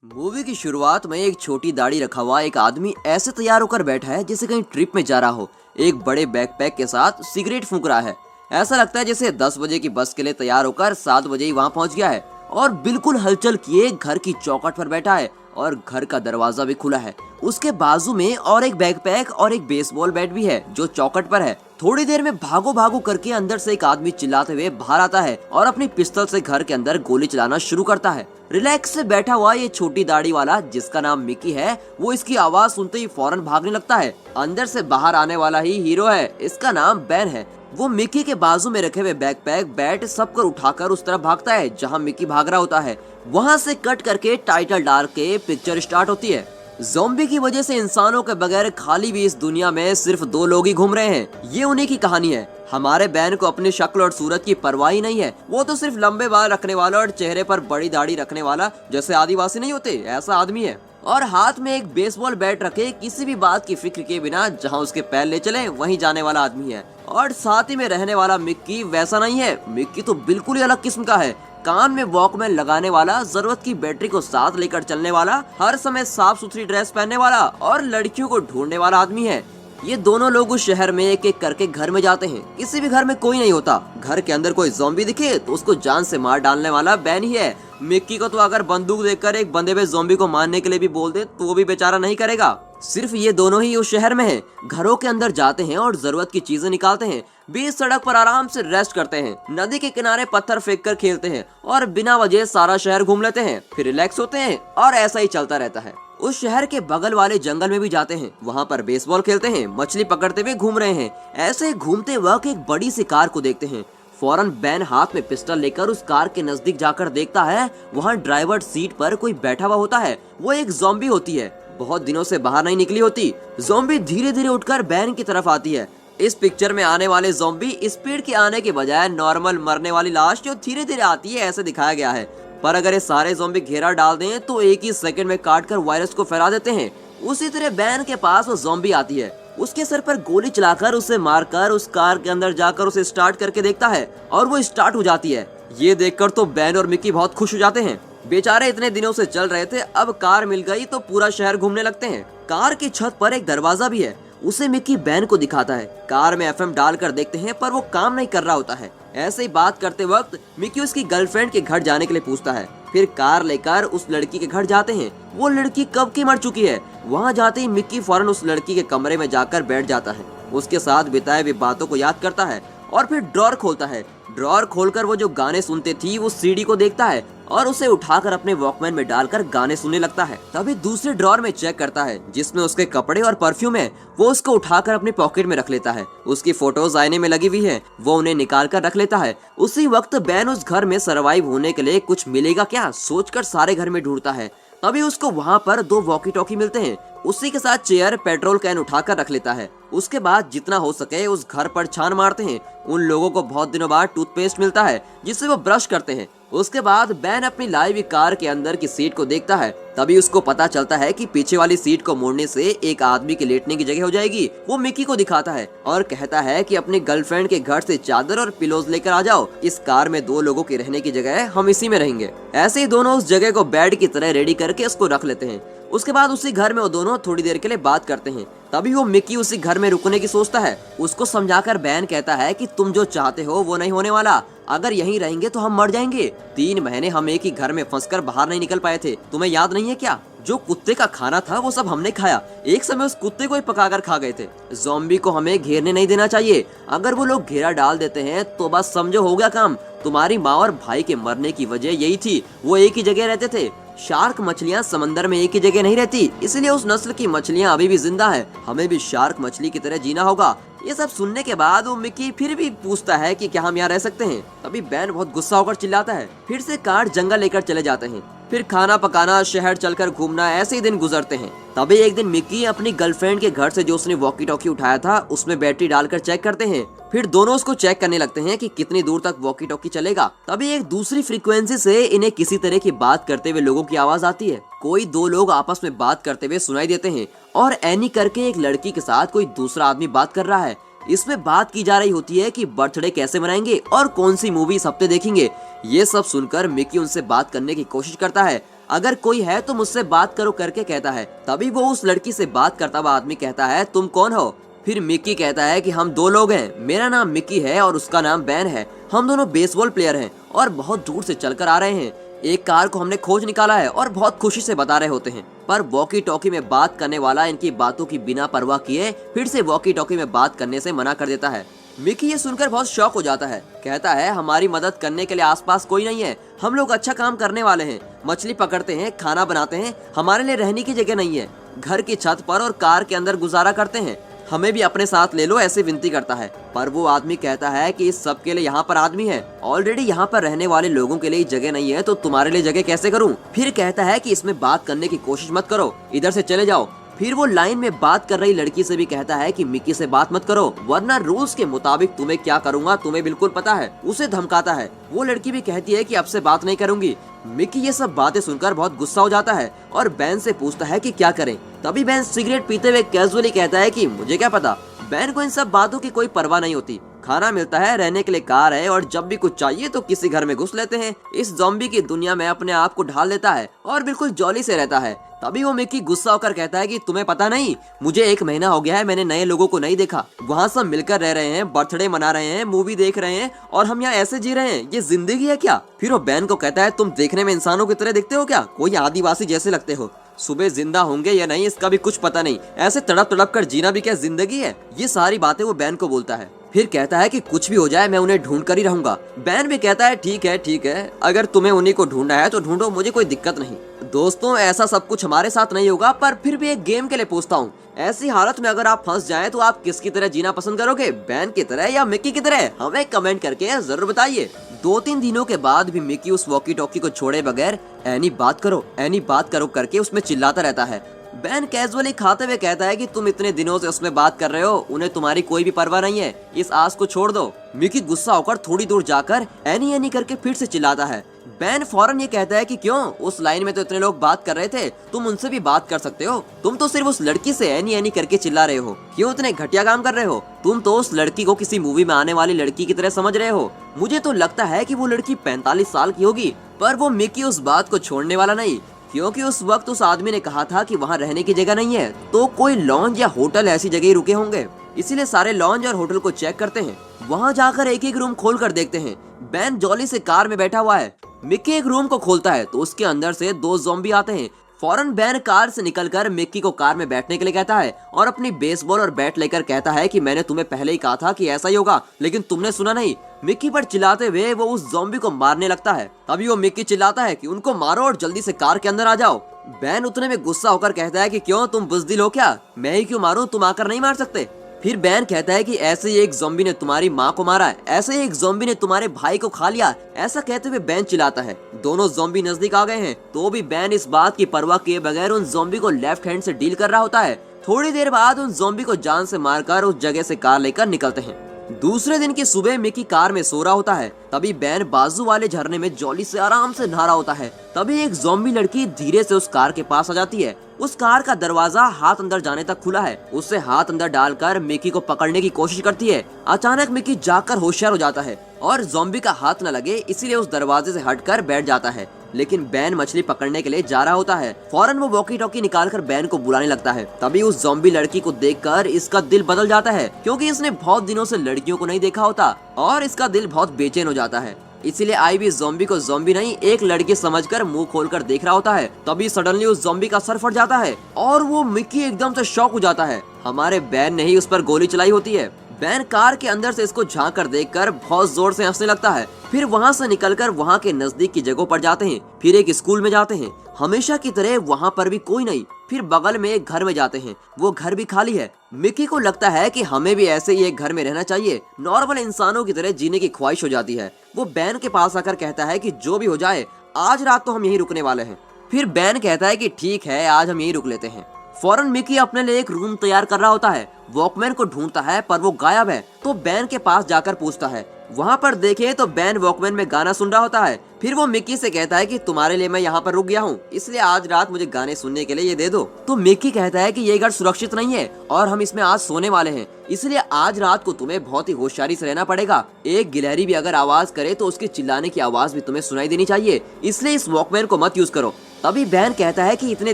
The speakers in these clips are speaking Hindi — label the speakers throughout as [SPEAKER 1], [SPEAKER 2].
[SPEAKER 1] मूवी की शुरुआत में एक छोटी दाढ़ी रखा हुआ एक आदमी ऐसे तैयार होकर बैठा है जैसे कहीं ट्रिप में जा रहा हो। एक बड़े बैकपैक के साथ सिगरेट फूंक रहा है। ऐसा लगता है जैसे 10 बजे की बस के लिए तैयार होकर 7 बजे ही वहां पहुंच गया है और बिल्कुल हलचल किए घर की चौखट पर बैठा है और घर का दरवाजा भी खुला है। उसके बाजू में और एक बैकपैक और एक बेसबॉल बैट भी है जो चौखट पर है। थोड़ी देर में भागो भागो करके अंदर से एक आदमी चिल्लाते हुए बाहर आता है और अपनी पिस्तौल से घर के अंदर गोली चलाना शुरू करता है। रिलैक्स से बैठा हुआ ये छोटी दाढ़ी वाला जिसका नाम मिकी है, वो इसकी आवाज सुनते ही फौरन भागने लगता है। अंदर से बाहर आने वाला ही हीरो है, इसका नाम बैन है। वो मिकी के बाजू में रखे हुए बैकपैक बैट सब कर उठाकर उस तरफ भागता है जहाँ मिकी भाग रहा होता है। वहाँ से कट करके टाइटल डाल के पिक्चर स्टार्ट होती है। ज़ॉम्बी की वजह से इंसानों के बगैर खाली भी इस दुनिया में सिर्फ 2 लोग ही घूम रहे हैं। ये उन्हीं की कहानी है। हमारे बैन को अपनी शक्ल और सूरत की परवाह ही नहीं है। वो तो सिर्फ लंबे बाल रखने वाला और चेहरे पर बड़ी दाढ़ी रखने वाला, जैसे आदिवासी नहीं होते, ऐसा आदमी है। और हाथ में एक बेसबॉल बैट रखे किसी भी बात की फिक्र के बिना जहाँ उसके पैर ले चले वहीं जाने वाला आदमी है। और साथ ही में रहने वाला मिक्की वैसा नहीं है। मिक्की तो बिल्कुल ही अलग किस्म का है। कान में वॉकमैन लगाने वाला, जरूरत की बैटरी को साथ लेकर चलने वाला, हर समय साफ सुथरी ड्रेस पहनने वाला और लड़कियों को ढूंढने वाला आदमी है। ये दोनों लोग उस शहर में एक एक करके घर में जाते हैं। किसी भी घर में कोई नहीं होता। घर के अंदर कोई ज़ॉम्बी दिखे तो उसको जान से मार डालने वाला बैन ही है। मिक्की को तो अगर बंदूक देकर एक बंदे पे ज़ॉम्बी को मारने के लिए भी बोल दे तो वो भी बेचारा नहीं करेगा। सिर्फ ये दोनों ही उस शहर में हैं। घरों के अंदर जाते हैं और जरूरत की चीजें निकालते हैं। बीच सड़क पर आराम से रेस्ट करते हैं। नदी के किनारे पत्थर फेंक कर खेलते हैं और बिना वजह सारा शहर घूम लेते हैं, फिर रिलैक्स होते हैं और ऐसा ही चलता रहता है। उस शहर के बगल वाले जंगल में भी जाते हैं। वहाँ पर बेसबॉल खेलते हैं, मछली पकड़ते हुए घूम रहे हैं। ऐसे घूमते वक्त एक बड़ी सी कार को देखते हैं। फौरन बैन हाथ में पिस्टल लेकर उस कार के नजदीक जाकर देखता है। वहाँ ड्राइवर सीट पर कोई बैठा हुआ होता है। वो एक ज़ॉम्बी होती है, बहुत दिनों से बाहर नहीं निकली होती। ज़ॉम्बी धीरे धीरे उठकर बैन की तरफ आती है। इस पिक्चर में आने वाले ज़ॉम्बी स्पीड के आने के बजाय नॉर्मल मरने वाली लाश जो धीरे धीरे आती है ऐसे दिखाया गया है। पर अगर ये सारे ज़ॉम्बी घेरा डाल दें तो एक ही सेकंड में काटकर वायरस को फैला देते हैं। उसी तरह बैन के पास वो ज़ॉम्बी आती है। उसके सर पर गोली चलाकर उसे मारकर उस कार के अंदर जाकर उसे स्टार्ट करके देखता है और वो स्टार्ट हो जाती है। ये देखकर तो बैन और मिकी बहुत खुश हो जाते हैं। बेचारे इतने दिनों से चल रहे थे, अब कार मिल गई तो पूरा शहर घूमने लगते हैं। कार की छत पर एक दरवाजा भी है, उसे मिकी बैन को दिखाता है। कार में एफएम डालकर देखते हैं पर वो काम नहीं कर रहा होता है। ऐसे ही बात करते वक्त मिकी उसकी गर्लफ्रेंड के घर जाने के लिए पूछता है। फिर कार लेकर उस लड़की के घर जाते हैं। वो लड़की कब की मर चुकी है। वहाँ जाते ही मिकी फौरन उस लड़की के कमरे में जाकर बैठ जाता है। उसके साथ बिताए हुए बातों को याद करता है और फिर ड्रॉर खोलता है। ड्रॉर खोलकर वो जो गाने सुनते थी उस सीडी को देखता है और उसे उठाकर अपने वॉकमैन में डालकर गाने सुनने लगता है। तभी दूसरे ड्रॉर में चेक करता है जिसमें उसके कपड़े और परफ्यूम है। वो उसको उठाकर अपनी पॉकेट में रख लेता है। उसकी फोटोज आईने में लगी हुई है, वो उन्हें निकाल कर रख लेता है। उसी वक्त बैन उस घर में सरवाइव होने के लिए कुछ मिलेगा क्या सोचकर सारे घर में ढूंढता है। तभी उसको वहाँ पर 2 वॉकी टॉकी मिलते हैं। उसी के साथ चेयर, पेट्रोल कैन उठाकर रख लेता है। उसके बाद जितना हो सके उस घर पर छान मारते हैं। उन लोगों को बहुत दिनों बाद टूथपेस्ट मिलता है जिससे वो ब्रश करते हैं। उसके बाद बैन अपनी लाई हुई कार के अंदर की सीट को देखता है। तभी उसको पता चलता है कि पीछे वाली सीट को मोड़ने से एक आदमी के लेटने की जगह हो जाएगी। वो मिकी को दिखाता है और कहता है कि अपनी गर्लफ्रेंड के घर से चादर और पिलोज लेकर आ जाओ। इस कार में 2 लोगों के रहने की जगह है, हम इसी में रहेंगे। ऐसे ही दोनों उस जगह को बेड की तरह रेडी करके उसको रख लेते हैं। उसके बाद उसी घर में वो दोनों थोड़ी देर के लिए बात करते हैं। तभी वो मिकी उसी घर में रुकने की सोचता है। उसको समझाकर बैन कहता है कि तुम जो चाहते हो वो नहीं होने वाला। अगर यहीं रहेंगे तो हम मर जाएंगे। 3 महीने हम एक ही घर में फंसकर बाहर नहीं निकल पाए थे, तुम्हें याद नहीं है क्या? जो कुत्ते का खाना था वो सब हमने खाया। एक समय उस कुत्ते को ही पकाकर खा गए थे। ज़ॉम्बी को हमें घेरने नहीं देना चाहिए। अगर वो लोग घेरा डाल देते हैं तो बस समझो हो गया काम। तुम्हारी माँ और भाई के मरने की वजह यही थी, वो एक ही जगह रहते थे। शार्क मछलियाँ समंदर में एक ही जगह नहीं रहती, इसलिए उस नस्ल की मछलियाँ अभी भी जिंदा है। हमें भी शार्क मछली की तरह जीना होगा। ये सब सुनने के बाद वो मिकी फिर भी पूछता है कि क्या हम यहाँ रह सकते हैं। तभी बैन बहुत गुस्सा होकर चिल्लाता है। फिर से कार जंगल लेकर चले जाते हैं। फिर खाना पकाना, शहर चलकर घूमना, ऐसे ही दिन गुजरते हैं। तभी एक दिन मिकी अपनी गर्लफ्रेंड के घर से जो उसने वॉकी टॉकी उठाया था उसमें बैटरी डालकर चेक करते हैं। फिर दोनों उसको चेक करने लगते हैं कि कितनी दूर तक वॉकी टॉकी चलेगा। तभी एक दूसरी फ्रीक्वेंसी से इन्हें किसी तरह की बात करते हुए लोगों की आवाज आती है। कोई 2 लोग आपस में बात करते हुए सुनाई देते हैं और एनी करके एक लड़की के साथ कोई दूसरा आदमी बात कर रहा है। इसमें बात की जा रही होती है कि बर्थडे कैसे मनाएंगे और कौन सी मूवी इस हफ्ते देखेंगे। ये सब सुनकर मिकी उनसे बात करने की कोशिश करता है। अगर कोई है तो मुझसे बात करो करके कहता है। तभी वो उस लड़की से बात करता हुआ आदमी कहता है, तुम कौन हो? फिर मिक्की कहता है कि हम 2 लोग हैं, मेरा नाम मिक्की है और उसका नाम बैन है। हम दोनों बेसबॉल प्लेयर हैं और बहुत दूर से चलकर आ रहे हैं। एक कार को हमने खोज निकाला है और बहुत खुशी से बता रहे होते हैं। पर वॉकी टॉकी में बात करने वाला इनकी बातों की बिना परवाह किए फिर से वॉकी टॉकी में बात करने से मना कर देता है। मिक्की ये सुनकर बहुत शॉक हो जाता है। कहता है, हमारी मदद करने के लिए आसपास कोई नहीं है। हम लोग अच्छा काम करने वाले हैं, मछली पकड़ते हैं, खाना बनाते हैं। हमारे लिए रहने की जगह नहीं है। घर की छत पर और कार के अंदर गुजारा करते हैं। हमें भी अपने साथ ले लो, ऐसे विनती करता है। पर वो आदमी कहता है कि इस सब के लिए यहाँ पर आदमी है। ऑलरेडी यहाँ पर रहने वाले लोगों के लिए जगह नहीं है, तो तुम्हारे लिए जगह कैसे करूँ? फिर कहता है कि इसमें बात करने की कोशिश मत करो, इधर से चले जाओ। फिर वो लाइन में बात कर रही लड़की से भी कहता है कि मिक्की से बात मत करो, वरना रूल्स के मुताबिक तुम्हें क्या करूंगा तुम्हें बिल्कुल पता है। उसे धमकाता है। वो लड़की भी कहती है कि अब से बात नहीं करूंगी। मिक्की ये सब बातें सुनकर बहुत गुस्सा हो जाता है और बैन से पूछता है कि क्या करें। तभी बैन सिगरेट पीते हुए कैजुअली कहता है कि मुझे क्या पता। बैन को इन सब बातों की कोई परवाह नहीं होती। खाना मिलता है, रहने के लिए कार है और जब भी कुछ चाहिए तो किसी घर में घुस लेते हैं। इस ज़ॉम्बी की दुनिया में अपने आप को ढाल लेता है और बिल्कुल जॉली से रहता है। तभी वो मिक्की गुस्सा होकर कहता है कि तुम्हें पता नहीं, मुझे 1 महीना हो गया है, मैंने नए लोगों को नहीं देखा। वहाँ सब मिलकर रह रहे हैं, बर्थडे मना रहे हैं, मूवी देख रहे हैं और हम यहाँ ऐसे जी रहे हैं। ये जिंदगी है क्या? फिर वो बैन को कहता है, तुम देखने में इंसानों की तरह दिखते हो क्या? कोई आदिवासी जैसे लगते हो। सुबह जिंदा होंगे या नहीं इसका भी कुछ पता नहीं। ऐसे तड़प तड़प कर जीना भी क्या जिंदगी है? ये सारी बातें वो बैन को बोलता है। फिर कहता है कि कुछ भी हो जाए मैं उन्हें ढूंढ कर ही रहूंगा। बैन भी कहता है, ठीक है, अगर तुम्हें उन्हीं को ढूंढना है तो ढूंढो, मुझे कोई दिक्कत नहीं। दोस्तों, ऐसा सब कुछ हमारे साथ नहीं होगा, पर फिर भी एक गेम के लिए पूछता हूँ, ऐसी हालत में अगर आप फंस जाएं तो आप किसकी तरह जीना पसंद करोगे? बैन की तरह या मिक्की की तरह? हमें कमेंट करके जरूर बताइए। 2-3 दिनों के बाद भी मिक्की उस वॉकी टॉकी को छोड़े बगैर एनी बात करो करके उसमें चिल्लाता रहता है। बैन कैजुअली खाते हुए कहता है कि तुम इतने दिनों से उसमें बात कर रहे हो, उन्हें तुम्हारी कोई भी परवाह नहीं है, इस आस को छोड़ दो। मिक्की गुस्सा होकर थोड़ी दूर जाकर एनी करके फिर से चिल्लाता है। बैन फौरन ये कहता है कि क्यों, उस लाइन में तो इतने लोग बात कर रहे थे, तुम उनसे भी बात कर सकते हो। तुम तो सिर्फ उस लड़की से एनी करके चिल्ला रहे हो, क्यों इतने घटिया काम कर रहे हो? तुम तो उस लड़की को किसी मूवी में आने वाली लड़की की तरह समझ रहे हो। मुझे तो लगता है कि वो लड़की 45 साल की होगी। पर वो मिक्की उस बात को छोड़ने वाला नहीं, क्योंकि उस वक्त उस आदमी ने कहा था कि वहाँ रहने की जगह नहीं है, तो कोई लॉन्ज या होटल ऐसी जगह ही रुके होंगे। इसीलिए सारे लॉन्ज और होटल को चेक करते हैं। वहाँ जाकर एक रूम खोल कर देखते हैं। बैन जॉली से कार में बैठा हुआ है। मिक्की एक रूम को खोलता है तो उसके अंदर से 2 ज़ॉम्बी आते हैं। फौरन बैन कार से निकलकर मिक्की को कार में बैठने के लिए कहता है और अपनी बेसबॉल और बैट लेकर कहता है कि मैंने तुम्हें पहले ही कहा था कि ऐसा ही होगा, लेकिन तुमने सुना नहीं। मिक्की पर चिल्लाते हुए वो उस ज़ॉम्बी को मारने लगता है। तभी वो मिक्की चिल्लाता है कि उनको मारो और जल्दी से कार के अंदर आ जाओ। बैन उतने में गुस्सा होकर कहता है कि क्यों, तुम बुज़दिल हो क्या? मैं ही क्यों मारूं, तुम आकर नहीं मार सकते? फिर बैन कहता है कि ऐसे ही एक ज़ॉम्बी ने तुम्हारी माँ को मारा, ऐसे ही एक ज़ॉम्बी ने तुम्हारे भाई को खा लिया। ऐसा कहते हुए बैन चिल्लाता है। दोनों ज़ॉम्बी नजदीक आ गए हैं, तो भी बैन इस बात की परवाह किए बगैर उन ज़ॉम्बी को लेफ्ट हैंड से डील कर रहा होता है। थोड़ी देर बाद उन ज़ॉम्बी को जान से मारकर उस जगह से कार लेकर निकलते हैं। दूसरे दिन की सुबह मिक्की कार में सो रहा होता है। तभी बैन बाजू वाले झरने में जॉली से आराम से नहा रहा होता है। तभी एक ज़ॉम्बी लड़की धीरे से उस कार के पास आ जाती है। उस कार का दरवाजा हाथ अंदर जाने तक खुला है। उससे हाथ अंदर डालकर मिक्की को पकड़ने की कोशिश करती है। अचानक मिक्की जाकर होशियार हो जाता है और ज़ॉम्बी का हाथ न लगे इसलिए उस दरवाजे से हटकर बैठ जाता है। लेकिन बैन मछली पकड़ने के लिए जा रहा होता है। फौरन वो वॉकी टॉकी निकालकर बैन को बुलाने लगता है। तभी उस ज़ॉम्बी लड़की को देखकर इसका दिल बदल जाता है, क्योंकि इसने बहुत दिनों से लड़कियों को नहीं देखा होता और इसका दिल बहुत बेचैन हो जाता है। इसीलिए आई भी ज़ॉम्बी को ज़ॉम्बी नहीं, एक लड़की समझकर मुंह खोलकर देख रहा होता है। तभी सडनली उस ज़ॉम्बी का सर फट जाता है और वो मिक्की एकदम से शॉक हो जाता है। हमारे बैन ने ही उस पर गोली चलाई होती है। बैन कार के अंदर से इसको झांक कर देखकर बहुत जोर से हंसने लगता है। फिर वहाँ से निकलकर वहाँ के नजदीक की जगहों पर जाते हैं। फिर एक स्कूल में जाते हैं। हमेशा की तरह वहाँ पर भी कोई नहीं। फिर बगल में एक घर में जाते हैं, वो घर भी खाली है। मिक्की को लगता है कि हमें भी ऐसे ही एक घर में रहना चाहिए, नॉर्मल इंसानों की तरह जीने की ख्वाहिश हो जाती है। वो बैन के पास आकर कहता है कि जो भी हो जाए आज रात तो हम यहीं रुकने वाले हैं। फिर बैन कहता है कि ठीक है, आज हम यहीं रुक लेते हैं। फौरन मिक्की अपने लिए एक रूम तैयार कर रहा होता है। वॉकमैन को ढूंढता है पर वो गायब है, तो बैन के पास जाकर पूछता है। वहाँ पर देखे तो बैन वॉकमैन में गाना सुन रहा होता है। फिर वो मिक्की से कहता है कि तुम्हारे लिए मैं यहाँ पर रुक गया हूँ, इसलिए आज रात मुझे गाने सुनने के लिए ये दे दो। तो मिक्की कहता है कि ये घर सुरक्षित नहीं है और हम इसमें आज सोने वाले हैं, इसलिए आज रात को तुम्हें बहुत ही होशियारी से रहना पड़ेगा। एक गिलहरी भी अगर आवाज करे तो उसके चिल्लाने की आवाज भी तुम्हें सुनाई देनी चाहिए, इसलिए इस वॉकमैन को मत यूज करो। तभी बैन कहता है कि इतने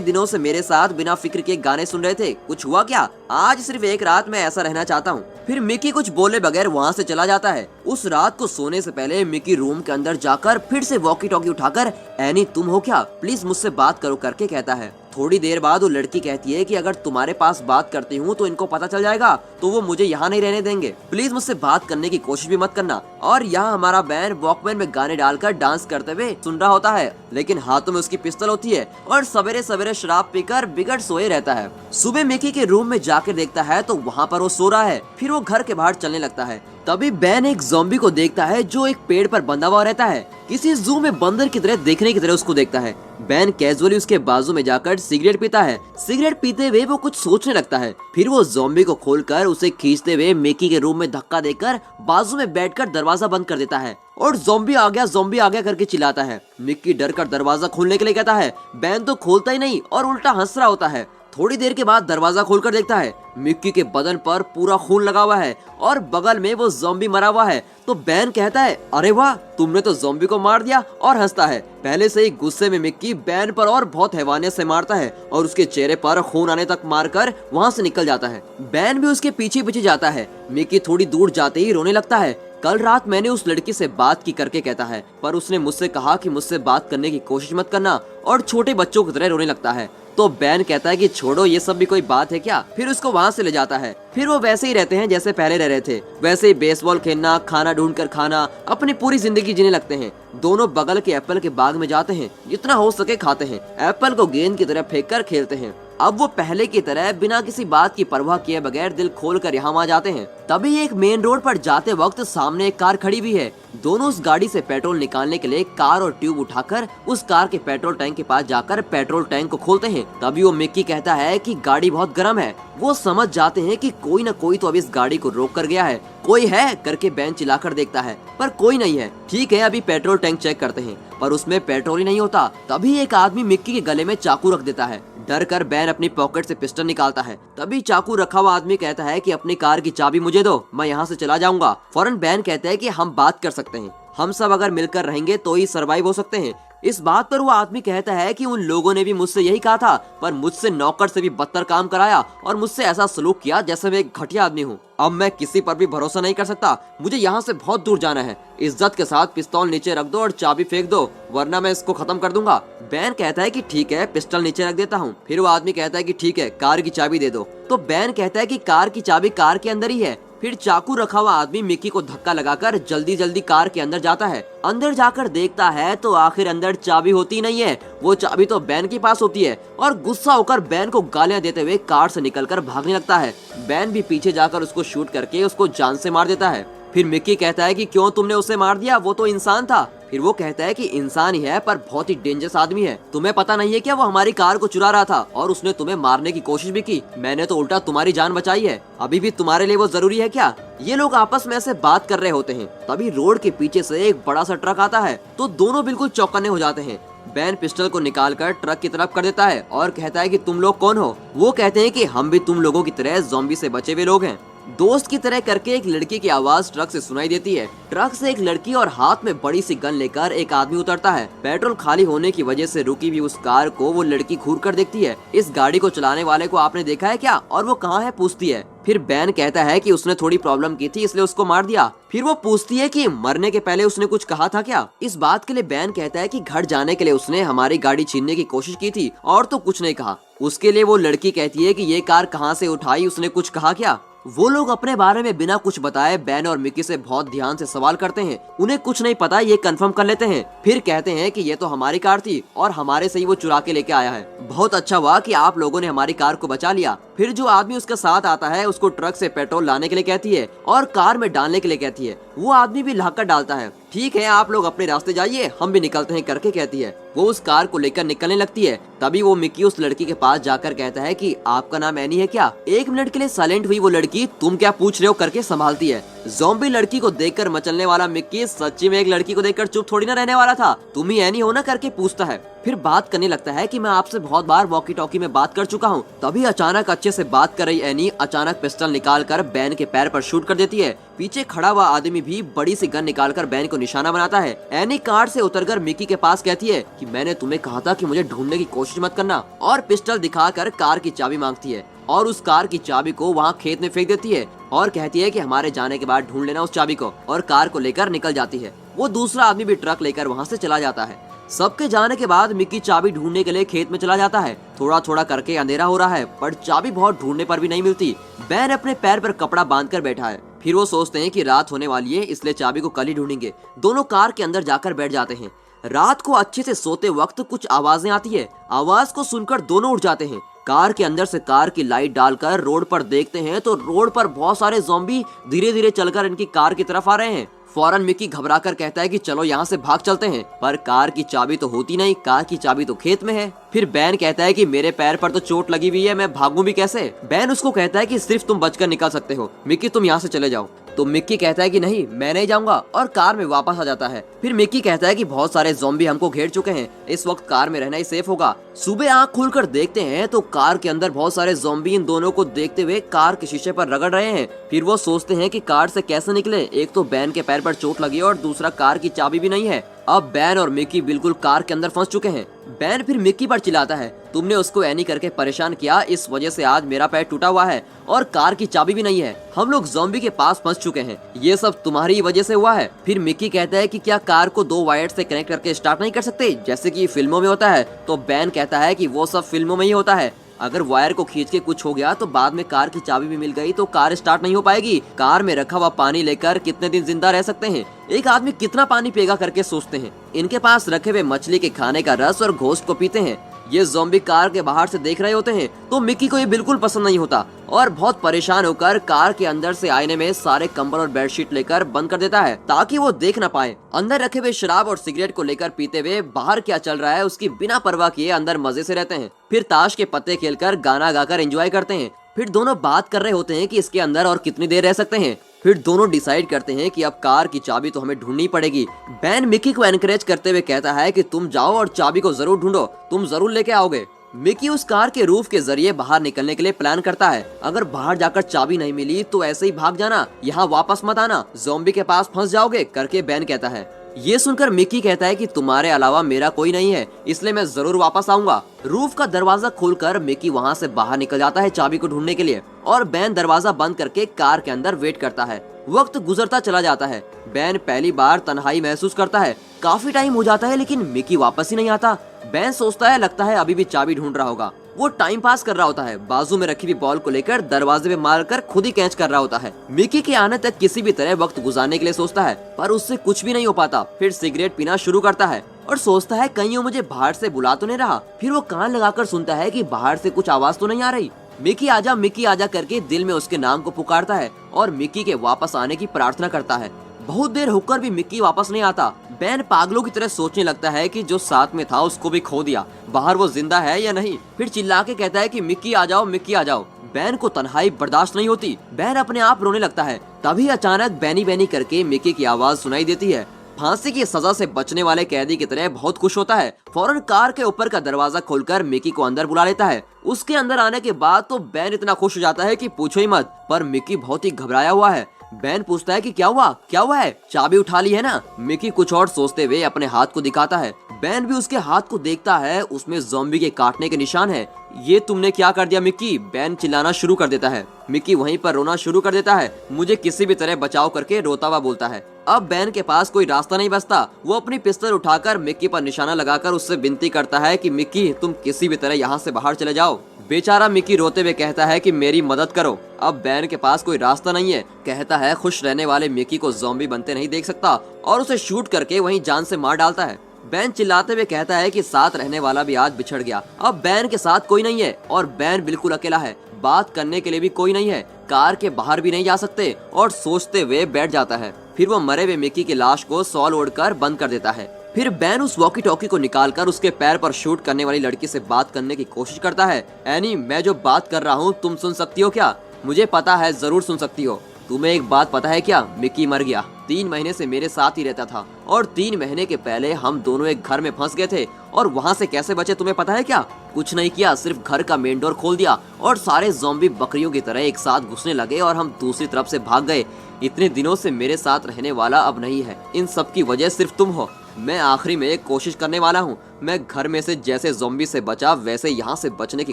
[SPEAKER 1] दिनों से मेरे साथ बिना फिक्र के गाने सुन रहे थे, कुछ हुआ क्या? आज सिर्फ एक रात मैं ऐसा रहना चाहता हूँ। फिर मिकी कुछ बोले बगैर वहाँ से चला जाता है। उस रात को सोने से पहले मिकी रूम के अंदर जाकर फिर से वॉकी टॉकी उठाकर एनी तुम हो क्या, प्लीज मुझसे बात करो करके कहता है। थोड़ी देर बाद वो लड़की कहती है कि अगर तुम्हारे पास बात करती हूँ तो इनको पता चल जाएगा तो वो मुझे यहाँ नहीं रहने देंगे, प्लीज मुझसे बात करने की कोशिश भी मत करना। और यहाँ हमारा बैन वॉकमैन में गाने डालकर डांस करते हुए सुन रहा होता है, लेकिन हाथों में उसकी पिस्तौल होती है और सवेरे सवेरे शराब पीकर बिगड़ सोए रहता है। सुबह मिकी के रूम में जाकर देखता है तो वहाँ पर वो सो रहा है। फिर वो घर के बाहर चलने लगता है। तभी बैन एक ज़ॉम्बी को देखता है जो एक पेड़ पर बंधा हुआ रहता है, किसी जू में बंदर की तरह देखने की तरह उसको देखता है। बैन कैजुअली उसके बाजू में जाकर सिगरेट पीता है। सिगरेट पीते हुए वो कुछ सोचने लगता है। फिर वो ज़ॉम्बी को खोलकर उसे खींचते हुए मिकी के रूम में धक्का देकर बाजू में बैठकर दरवाजा बंद कर देता है और ज़ॉम्बी आ गया करके चिल्लाता है। मिकी डर कर दरवाजा खोलने के लिए कहता है। बैन तो खोलता ही नहीं और उल्टा हंस रहा होता है। थोड़ी देर के बाद दरवाजा खोलकर देखता है मिक्की के बदन पर पूरा खून लगा हुआ है और बगल में वो ज़ॉम्बी मरा हुआ है। तो बैन कहता है, अरे वाह, तुमने तो ज़ॉम्बी को मार दिया, और हंसता है। पहले से ही गुस्से में मिक्की बैन पर और बहुत हैवानियत से मारता है और उसके चेहरे पर खून आने तक मारकर वहाँ से निकल जाता है। बैन भी उसके पीछे पीछे जाता है। मिक्की थोड़ी दूर जाते ही रोने लगता है। कल रात मैंने उस लड़की से बात की करके कहता है, पर उसने मुझसे कहा कि मुझसे बात करने की कोशिश मत करना, और छोटे बच्चों की तरह रोने लगता है। तो बैन कहता है कि छोड़ो, ये सब भी कोई बात है क्या? फिर उसको वहाँ से ले जाता है। फिर वो वैसे ही रहते हैं जैसे पहले रह रहे थे, वैसे ही बेसबॉल खेलना, खाना ढूंढकर खाना, अपनी पूरी जिंदगी जीने लगते हैं। दोनों बगल के एप्पल के बाग में जाते हैं, जितना हो सके खाते हैं, एप्पल को गेंद की तरह फेंक कर खेलते हैं। अब वो पहले की तरह बिना किसी बात की परवाह किए बगैर दिल खोल कर यहाँ वहाँ जाते हैं। तभी एक मेन रोड पर जाते वक्त सामने एक कार खड़ी हुई है। दोनों उस गाड़ी से पेट्रोल निकालने के लिए कार और ट्यूब उठाकर उस कार के पेट्रोल टैंक के पास जाकर पेट्रोल टैंक को खोलते हैं। तभी वो मिक्की कहता है कि गाड़ी बहुत गर्म है। वो समझ जाते हैं कि कोई न कोई तो अब इस गाड़ी को रोक कर गया है। कोई है करके बैन चिल्लाकर देखता है, पर कोई नहीं है। ठीक है, अभी पेट्रोल टैंक चेक करते हैं, पर उसमें पेट्रोल ही नहीं होता। तभी एक आदमी मिक्की के गले में चाकू रख देता है। डर कर बैन अपनी पॉकेट से पिस्टल निकालता है। तभी चाकू रखा हुआ आदमी कहता है कि अपनी कार की चाबी मुझे दो, मैं यहाँ से चला जाऊंगा। फौरन बैन कहता है कि हम बात कर सकते हैं, हम सब अगर मिलकर रहेंगे तो ही सरवाइव हो सकते हैं। इस बात पर वो आदमी कहता है कि उन लोगों ने भी मुझसे यही कहा था, पर मुझसे नौकर से भी बदतर काम कराया और मुझसे ऐसा सलूक किया जैसे मैं एक घटिया आदमी हूँ। अब मैं किसी पर भी भरोसा नहीं कर सकता। मुझे यहाँ से बहुत दूर जाना है। इज्जत के साथ पिस्तौल नीचे रख दो और चाबी फेंक दो, वरना मैं इसको खत्म कर दूंगा। बैन कहता है कि ठीक है, पिस्टल नीचे रख देता हूँ। फिर वो आदमी कहता है कि ठीक है, कार की चाबी दे दो। तो बैन कहता है कि कार की चाबी कार के अंदर ही है। फिर चाकू रखा हुआ आदमी मिक्की को धक्का लगाकर जल्दी जल्दी कार के अंदर जाता है। अंदर जाकर देखता है तो आखिर अंदर चाबी होती नहीं है। वो चाबी तो बैन के पास होती है और गुस्सा होकर बैन को गालियां देते हुए कार से निकलकर भागने लगता है। बैन भी पीछे जाकर उसको शूट करके उसको जान से मार देता है। फिर मिक्की कहता है कि क्यों तुमने उसे मार दिया, वो तो इंसान था। फिर वो कहता है कि इंसान ही है, पर बहुत ही डेंजरस आदमी है। तुम्हें पता नहीं है क्या, वो हमारी कार को चुरा रहा था और उसने तुम्हें मारने की कोशिश भी की। मैंने तो उल्टा तुम्हारी जान बचाई है। अभी भी तुम्हारे लिए वो जरूरी है क्या? ये लोग आपस में ऐसे बात कर रहे होते हैं। तभी रोड के पीछे से एक बड़ा सा ट्रक आता है, तो दोनों बिल्कुल चौकन्ने हो जाते हैं। बैन पिस्टल को निकालकर ट्रक की तरफ कर देता है और कहता है कि तुम लोग कौन हो? वो कहते हैं कि हम भी तुम लोगों की तरह ज़ॉम्बी से बचे हुए लोग हैं। दोस्त की तरह करके एक लड़की की आवाज ट्रक से सुनाई देती है। ट्रक से एक लड़की और हाथ में बड़ी सी गन लेकर एक आदमी उतरता है। पेट्रोल खाली होने की वजह से रुकी हुई उस कार को वो लड़की घूर कर देखती है। इस गाड़ी को चलाने वाले को आपने देखा है क्या, और वो कहाँ है, पूछती है। फिर बैन कहता है कि उसने थोड़ी प्रॉब्लम की थी इसलिए उसको मार दिया। फिर वो पूछती है कि मरने के पहले उसने कुछ कहा था क्या? इस बात के लिए बैन कहता है कि घर जाने के लिए उसने हमारी गाड़ी छीनने की कोशिश की थी और तो कुछ नहीं कहा। उसके लिए वो लड़की कहती है कि ये कार कहाँ से उठाई, उसने कुछ कहा क्या? वो लोग अपने बारे में बिना कुछ बताए बैन और मिक्की से बहुत ध्यान से सवाल करते हैं। उन्हें कुछ नहीं पता, ये कंफर्म कर लेते हैं। फिर कहते हैं कि ये तो हमारी कार थी और हमारे से ही वो चुरा के लेके आया है। बहुत अच्छा हुआ कि आप लोगों ने हमारी कार को बचा लिया। फिर जो आदमी उसके साथ आता है उसको ट्रक से पेट्रोल लाने के लिए कहती है और कार में डालने के लिए कहती है। वो आदमी भी लाकर डालता है। ठीक है, आप लोग अपने रास्ते जाइए, हम भी निकलते हैं करके कहती है। वो उस कार को लेकर निकलने लगती है। तभी वो मिक्की उस लड़की के पास जाकर कहता है कि आपका नाम एनी है क्या? 1 मिनट के लिए साइलेंट हुई वो लड़की तुम क्या पूछ रहे हो करके संभालती है। ज़ॉम्बी लड़की को देखकर मचलने वाला मिक्की सच्ची में एक लड़की को देखकर चुप थोड़ी ना रहने वाला था। तुम ही एनी हो ना करके पूछता है। फिर बात करने लगता है कि मैं आपसे बहुत बार वॉकी टॉकी में बात कर चुका हूँ। तभी अचानक अच्छे से बात कर रही एनी अचानक पिस्टल निकालकर बैन के पैर पर शूट कर देती है। पीछे खड़ा हुआ आदमी भी बड़ी सी गन निकालकर बैन को निशाना बनाता है। एनी कार से उतरकर मिक्की के पास कहती है कि मैंने तुम्हें कहा था कि मुझे ढूंढने की कोशिश मत करना, और पिस्टल दिखाकर कार की चाबी मांगती है और उस कार की चाबी को वहाँ खेत में फेंक देती है और कहती है कि हमारे जाने के बाद ढूंढ लेना उस चाबी को, और कार को लेकर निकल जाती है। वो दूसरा आदमी भी ट्रक लेकर वहाँ से चला जाता है। सबके जाने के बाद मिक्की चाबी ढूंढने के लिए खेत में चला जाता है। थोड़ा थोड़ा करके अंधेरा हो रहा है पर चाबी बहुत ढूंढने पर भी नहीं मिलती। बैन अपने पैर पर कपड़ा बांधकर बैठा है। फिर वो सोचते हैं कि रात होने वाली है, इसलिए चाबी को कल ही ढूंढेंगे। दोनों कार के अंदर जाकर बैठ जाते हैं। रात को अच्छे से सोते वक्त कुछ आवाजें आती है। आवाज को सुनकर दोनों उठ जाते हैं। कार के अंदर से कार की लाइट डालकर रोड पर देखते हैं तो रोड पर बहुत सारे ज़ॉम्बी धीरे धीरे चलकर इनकी कार की तरफ आ रहे हैं। फौरन मिक्की घबराकर कहता है कि चलो यहाँ से भाग चलते हैं, पर कार की चाबी तो होती नहीं, कार की चाबी तो खेत में है। फिर बैन कहता है कि मेरे पैर पर तो चोट लगी हुई है, मैं भागूं भी कैसे। बैन उसको कहता है कि सिर्फ तुम बचकर निकल सकते हो, मिक्की तुम यहाँ से चले जाओ। तो मिक्की कहता है कि नहीं मैं नहीं जाऊंगा और कार में वापस आ जाता है। फिर मिक्की कहता है कि बहुत सारे ज़ॉम्बी हमको घेर चुके हैं, इस वक्त कार में रहना ही सेफ होगा। सुबह आंख खोलकर देखते हैं तो कार के अंदर बहुत सारे ज़ॉम्बी इन दोनों को देखते हुए कार के शीशे पर रगड़ रहे हैं। फिर वो सोचते हैं कि कार से कैसे निकले, एक तो बैन के पैर पर चोट लगी और दूसरा कार की चाबी भी नहीं है। अब बैन और मिक्की बिल्कुल कार के अंदर फंस चुके हैं। बैन फिर मिक्की पर चिल्लाता है, तुमने उसको एनी करके परेशान किया, इस वजह से आज मेरा पैर टूटा हुआ है और कार की चाबी भी नहीं है। हम लोग ज़ॉम्बी के पास फंस चुके हैं, ये सब तुम्हारी वजह से हुआ है। फिर मिक्की कहता है कि क्या कार को 2 वायर से कनेक्ट करके स्टार्ट नहीं कर सकते जैसे कि फिल्मों में होता है। तो बैन कहता है कि वो सब फिल्मों में ही होता है, अगर वायर को खींच के कुछ हो गया तो बाद में कार की चाबी भी मिल गई तो कार स्टार्ट नहीं हो पाएगी। कार में रखा हुआ पानी लेकर कितने दिन जिंदा रह सकते हैं, एक आदमी कितना पानी पिएगा करके सोचते हैं। इनके पास रखे हुए मछली के खाने का रस और घोस्ट को पीते हैं। ये ज़ॉम्बी कार के बाहर से देख रहे होते हैं तो मिक्की को ये बिल्कुल पसंद नहीं होता और बहुत परेशान होकर कार के अंदर से आईने में सारे कंबल और बेडशीट लेकर बंद कर देता है ताकि वो देख ना पाए। अंदर रखे हुए शराब और सिगरेट को लेकर पीते हुए बाहर क्या चल रहा है उसकी बिना परवाह किए अंदर मजे से रहते हैं। फिर ताश के पत्ते खेलकर गाना गाकर एंजॉय करते हैं। फिर दोनों बात कर रहे होते हैं कि इसके अंदर और कितनी देर रह सकते हैं। फिर दोनों डिसाइड करते हैं कि अब कार की चाबी तो हमें ढूंढनी पड़ेगी। बैन मिक्की को एनकरेज करते हुए कहता है कि तुम जाओ और चाबी को जरूर ढूंढो, तुम जरूर लेके आओगे। मिक्की उस कार के रूफ के जरिए बाहर निकलने के लिए प्लान करता है। अगर बाहर जाकर चाबी नहीं मिली तो ऐसे ही भाग जाना, यहाँ वापस मत आना, ज़ॉम्बी के पास फंस जाओगे करके बैन कहता है। ये सुनकर मिक्की कहता है कि तुम्हारे अलावा मेरा कोई नहीं है, इसलिए मैं जरूर वापस आऊंगा। रूफ का दरवाजा खोलकर मिक्की वहाँ से बाहर निकल जाता है चाबी को ढूंढने के लिए और बैन दरवाजा बंद करके कार के अंदर वेट करता है। वक्त गुजरता चला जाता है। बैन पहली बार तन्हाई महसूस करता है। काफी टाइम हो जाता है लेकिन मिक्की वापस ही नहीं आता। बैन सोचता है लगता है अभी भी चाबी ढूंढ रहा होगा। वो टाइम पास कर रहा होता है, बाजू में रखी हुई बॉल को लेकर दरवाजे पे मारकर खुद ही कैच कर रहा होता है। मिक्की के आने तक किसी भी तरह वक्त गुजारने के लिए सोचता है पर उससे कुछ भी नहीं हो पाता। फिर सिगरेट पीना शुरू करता है और सोचता है कहीं वो मुझे बाहर से बुला तो नहीं रहा। फिर वो कान लगाकर सुनता है कि बाहर से कुछ आवाज तो नहीं आ रही। मिक्की आजा करके दिल में उसके नाम को पुकारता है और मिक्की के वापस आने की प्रार्थना करता है। बहुत देर होकर भी मिक्की वापस नहीं आता। बैन पागलों की तरह सोचने लगता है कि जो साथ में था उसको भी खो दिया, बाहर वो जिंदा है या नहीं। फिर चिल्ला के कहता है कि मिक्की आ जाओ, मिक्की आ जाओ। बैन को तन्हाई बर्दाश्त नहीं होती। बैन अपने आप रोने लगता है। तभी अचानक बैनी बैनी करके मिक्की की आवाज सुनाई देती है। फांसी की सजा से बचने वाले कैदी की तरह बहुत खुश होता है। फौरन कार के ऊपर का दरवाजा खोलकर मिक्की को अंदर बुला लेता है। उसके अंदर आने के बाद तो बैन इतना खुश हो जाता है कि पूछो ही मत, पर मिक्की बहुत ही घबराया हुआ है। बैन पूछता है कि क्या हुआ है, चाबी उठा ली है ना। मिक्की कुछ और सोचते हुए अपने हाथ को दिखाता है। बैन भी उसके हाथ को देखता है, उसमें ज़ॉम्बी के काटने के निशान है। ये तुमने क्या कर दिया मिक्की, बैन चिल्लाना शुरू कर देता है। मिक्की वहीं पर रोना शुरू कर देता है। मुझे किसी भी तरह बचाओ करके रोता हुआ बोलता है। अब बैन के पास कोई रास्ता नहीं बचता। वो अपनी पिस्तौल उठाकर मिक्की पर निशाना लगाकर उससे विनती करता है कि मिक्की तुम किसी भी तरह यहाँ से बाहर चले जाओ। बेचारा मिक्की रोते हुए कहता है कि मेरी मदद करो। अब बैन के पास कोई रास्ता नहीं है। कहता है खुश रहने वाले मिक्की को ज़ॉम्बी बनते नहीं देख सकता और उसे शूट करके वहीं जान से मार डालता है। बैन चिल्लाते हुए कहता है कि साथ रहने वाला भी आज बिछड़ गया। अब बैन के साथ कोई नहीं है और बैन बिल्कुल अकेला है। बात करने के लिए भी कोई नहीं है। कार के बाहर भी नहीं जा सकते और सोचते हुए बैठ जाता है। फिर वो मरे हुए मिक्की की लाश को सॉल ओढ़कर बंद कर देता है। फिर बैन उस वॉकी टॉकी को निकालकर उसके पैर पर शूट करने वाली लड़की से बात करने की कोशिश करता है। एनी, मैं जो बात कर रहा हूँ तुम सुन सकती हो क्या? मुझे पता है जरूर सुन सकती हो। तुम्हें एक बात पता है क्या, मिक्की मर गया। 3 महीने से मेरे साथ ही रहता था और 3 महीने के पहले हम दोनों एक घर में फंस गए थे। और वहाँ से कैसे बचे तुम्हें पता है क्या? कुछ नहीं किया, सिर्फ घर का मेन डोर खोल दिया और सारे ज़ॉम्बी बकरियों की तरह एक साथ घुसने लगे और हम दूसरी तरफ से भाग गए। इतने दिनों से मेरे साथ रहने वाला अब नहीं है। इन सब की वजह सिर्फ तुम हो। मैं आखिरी में एक कोशिश करने वाला हूँ। मैं घर में से जैसे ज़ॉम्बी से बचा वैसे यहाँ से बचने की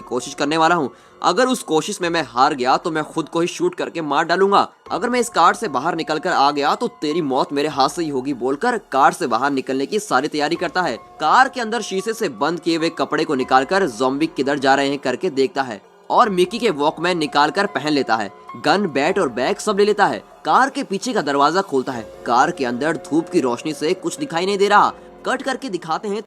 [SPEAKER 1] कोशिश करने वाला हूँ। अगर उस कोशिश में मैं हार गया तो मैं खुद को ही शूट करके मार डालूंगा। अगर मैं इस कार से बाहर निकल कर आ गया तो तेरी मौत मेरे हाथ से ही होगी, बोलकर कार से बाहर निकलने की सारी तैयारी करता है। कार के अंदर शीशे से बंद किए हुए कपड़े को निकालकर ज़ॉम्बी किधर जा रहे हैं करके देखता है और मिक्की के वॉकमैन निकाल कर पहन लेता है। गन, बैट और बैग सब ले लेता है। कार के पीछे का दरवाजा खोलता है। कार के अंदर धूप की रोशनी से कुछ दिखाई नहीं दे रहा। कट करके दिखाते हैं